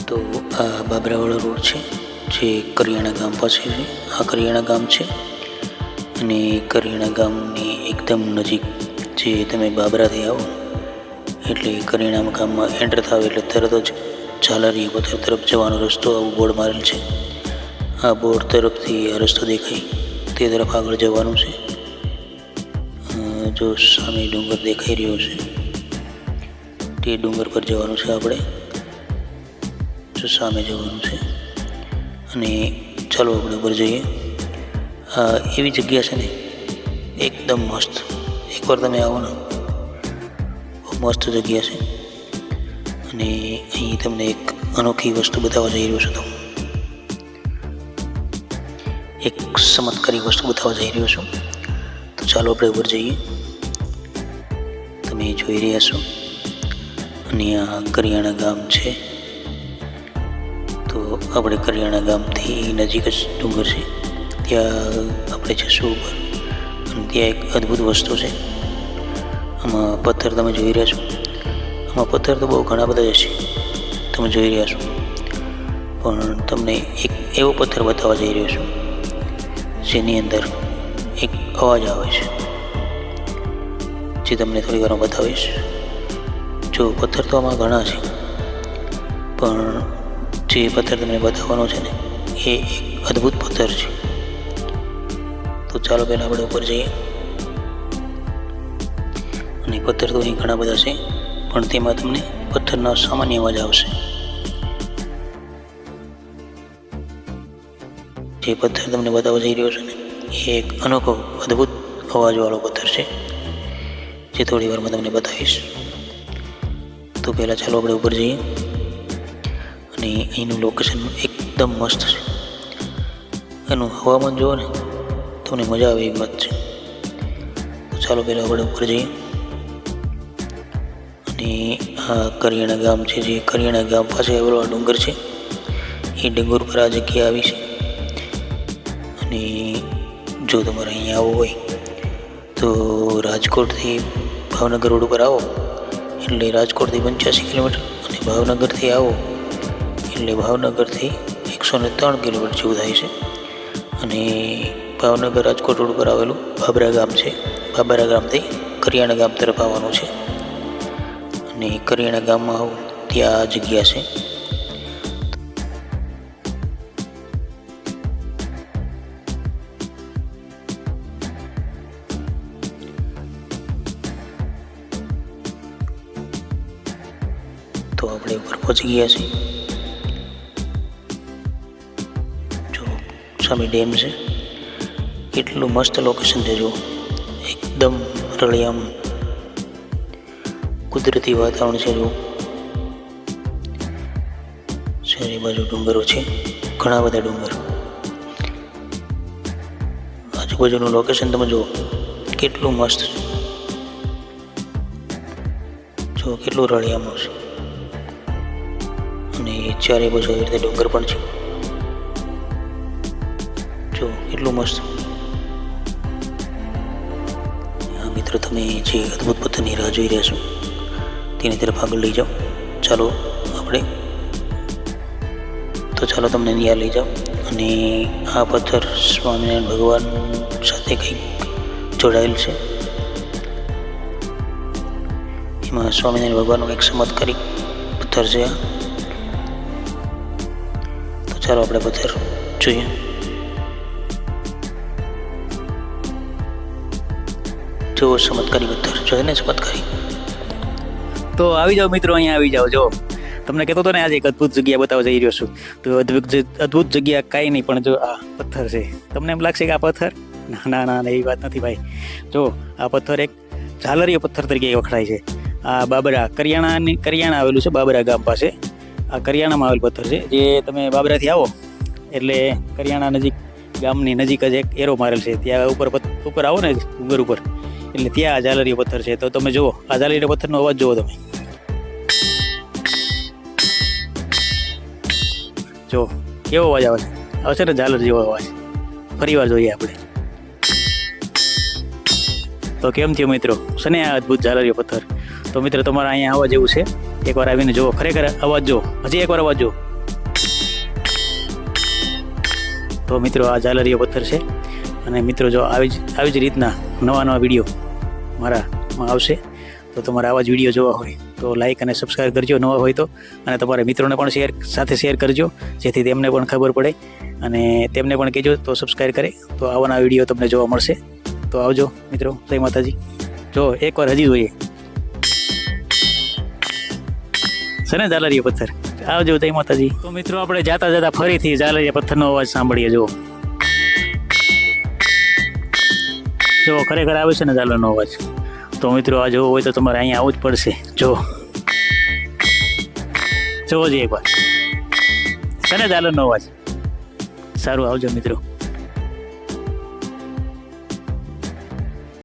તો આ બાબરાવાળો રોડ છે જે કરિયાણા ગામ પાસે છે. આ કરિયાણા ગામ છે અને કરિયાણા ગામની એકદમ નજીક જે તમે બાબરાથી આવો એટલે કરિયાણા ગામમાં એન્ટર થાવ એટલે તરત જ ઝાલારી પથ્થર તરફ જવાનો રસ્તો આવું બોર્ડ મારેલ છે. આ બોર્ડ તરફથી આ રસ્તો દેખાય તે તરફ આગળ જવાનું છે. જો સામે ડુંગર દેખાઈ રહ્યો છે તે ડુંગર પર જવાનું છે આપણે. જો સામે જવાનું છે અને ચાલો આપણે ઉપર જઈએ. આ એવી જગ્યા છે ને એકદમ મસ્ત. એકવાર તમે આવો ને મસ્ત જગ્યા છે અને અહીં તમને એક અનોખી વસ્તુ બતાવવા જઈ રહ્યો છું. તો એક ચમત્કારી વસ્તુ બતાવવા જઈ રહ્યો છું. તો ચાલો આપણે ઉપર જઈએ. તમે જોઈ રહ્યા છો અને આ કરિયાણા ગામ છે. તો આપણે કરિયાણા ગામથી નજીક જ ડુંગર છે ત્યાં આપણે જઈશું ઉપર. અને ત્યાં એક અદ્ભુત વસ્તુ છે. આમાં પથ્થર તમે જોઈ રહ્યા છો. આમાં પથ્થર તો બહુ ઘણા બધા હશે તમે જોઈ રહ્યા છો, પણ તમને એક એવો પથ્થર બતાવવા જઈ રહ્યો છું જેની અંદર એક અવાજ આવે છે જે તમને થોડી વારમાં બતાવીશ. જો પથ્થર તો આમાં ઘણા છે પણ જે પથ્થર તમને બતાવવાનો છે ને એ એક અદ્ભુત પથ્થર છે. તો ચાલો પહેલાં આપણે ઉપર જઈએ. અને પથ્થર તો અહીં ઘણા બધા છે પણ તેમાં તમને પથ્થરનો સામાન્ય અવાજ આવશે. જે પથ્થર તમને બતાવવા જઈ રહ્યો છે ને એ એક અનોખો અદ્ભુત અવાજવાળો પથ્થર છે જે થોડી વારમાં તમને બતાવીશ. તો પહેલાં ચાલો આપણે ઉપર જઈએ. અને અહીંનું લોકેશન એકદમ મસ્ત છે. એનું હવામાન જુઓ ને તમને મજા આવે એવી વાત છે. તો ચાલો પહેલાં આપણે ઉપર જઈએ. અને આ કરિયાણા ગામ છે જે કરિયાણા ગામ પાસે આવેલો આ ડુંગર છે એ ડુંગર પર આ જગ્યા આવી છે. અને જો તમારે અહીંયા આવવું હોય તો રાજકોટથી ભાવનગર રોડ ઉપર આવો એટલે રાજકોટથી 85 કિલોમીટર અને ભાવનગરથી આવો એટલે ભાવનગરથી 103 કિલોમીટર જેવું થાય છે. અને ભાવનગર રાજકોટ રોડ પર આવેલું બાબરા ગામ છે. બાબરા ગામથી કરિયાણા ગામ તરફ આવવાનું છે. અને કરિયાણા ગામમાં આવો ત્યાં આ જગ્યા છે. તો આપણે ઉપર પહોંચી ગયા છીએ. જો સામે ડેમ છે. કેટલું મસ્ત લોકેશન છે. જો એકદમ રળિયામ કુદરતી વાતાવરણ છે. જો ચારે બાજુ ડુંગરો છે, ઘણા બધા ડુંગર. આજુબાજુનું લોકેશન તમે જુઓ કેટલું મસ્ત છે. જો કેટલું રળિયામણું છે અને ચારે બાજુ આવી રીતે ડુંગર પણ છે. જો કેટલું મસ્ત. હા મિત્રો, તમે જે અદ્ભુત પથ્થરની રાહ જોઈ રહ્યા છો તેની તરફ આગળ લઈ જાઓ. ચાલો આપણે તમને ત્યાં લઈ જાઓ. અને આ પથ્થર સ્વામિનારાયણ ભગવાન સાથે કંઈક જોડાયેલ છે. એમાં સ્વામિનારાયણ ભગવાનનો એક ચમત્કારિક પથ્થર છે. તો ચાલો આપણે પથ્થર જોઈએ. જો ચમત્કારી પથ્થર જોઈએ ને, ચમત્કારી. તો આવી જાઓ મિત્રો, અહીંયા આવી જાઓ. જો તમને કહેતો હતો ને આજે એક અદ્ભુત જગ્યા બતાવવા જઈ રહ્યો છું. તો અદ્ભુત જગ્યા કાંઈ નહીં પણ જો આ પથ્થર છે. તમને એમ લાગશે કે આ પથ્થર, ના ના એવી વાત નથી ભાઈ. જો આ પથ્થર એક ઝાલરીયો પથ્થર તરીકે વખણાય છે. આ બાબરા કરિયાણા આવેલું છે બાબરા ગામ પાસે. આ કરિયાણામાં આવેલ પથ્થર છે. જે તમે બાબરાથી આવો એટલે કરિયાણા નજીક ગામની નજીક જ એક એરો મારેલ છે. ત્યાં ઉપર આવો ને ડુંગર ઉપર એટલે ત્યાં આ ઝાલરીયો પથ્થર છે. તો તમે જુઓ આ ઝાલરીયો પથ્થરનો અવાજ જુઓ તમે. જો કેવો અવાજ આવે છે ને, ઝાલર જેવો અવાજ. ફરી વાર જોઈએ આપણે. તો કેમ થયું મિત્રો, છે ને આ અદ્ભુત ઝાલરીયો પથ્થર. તો મિત્રો તમારે અહીંયા આવવા જેવું છે. એકવાર આવીને જુઓ, ખરેખર અવાજ જુઓ. હજી એકવાર અવાજ જુઓ. તો મિત્રો આ ઝાલરીયો પથ્થર છે. અને મિત્રો જો આવી જ રીતના નવા વિડીયો મારામાં આવશે, તો તમારે આવા જ વિડીયો જોવા હોય તો લાઈક અને સબસ્ક્રાઈબ કરજો નવા હોય તો, અને તમારા મિત્રોને પણ શેર કરજો, જેથી તેમને પણ ખબર પડે અને તેમને પણ કહેજો તો સબસ્ક્રાઈબ કરે, તો આવાના વિડીયો તમને જોવા મળશે. તો આવજો મિત્રો, જય માતાજી. જો એકવાર હજી જોઈએ છે ને ઝાલરીયો પથ્થર. આવજો, જય માતાજી. તો મિત્રો આપણે જાતા ફરીથી ઝાલરીયા પથ્થરનો અવાજ સાંભળીએ. જો ખરેખર આવે છે ને ઝાલરનો અવાજ. તો મિત્રો આ જોવો હોય તો તમારે અહીંયા આવવું જ પડશે. જોવો જ એકવાર છે ને ઝાલરનો અવાજ. સારું, આવજો મિત્રો.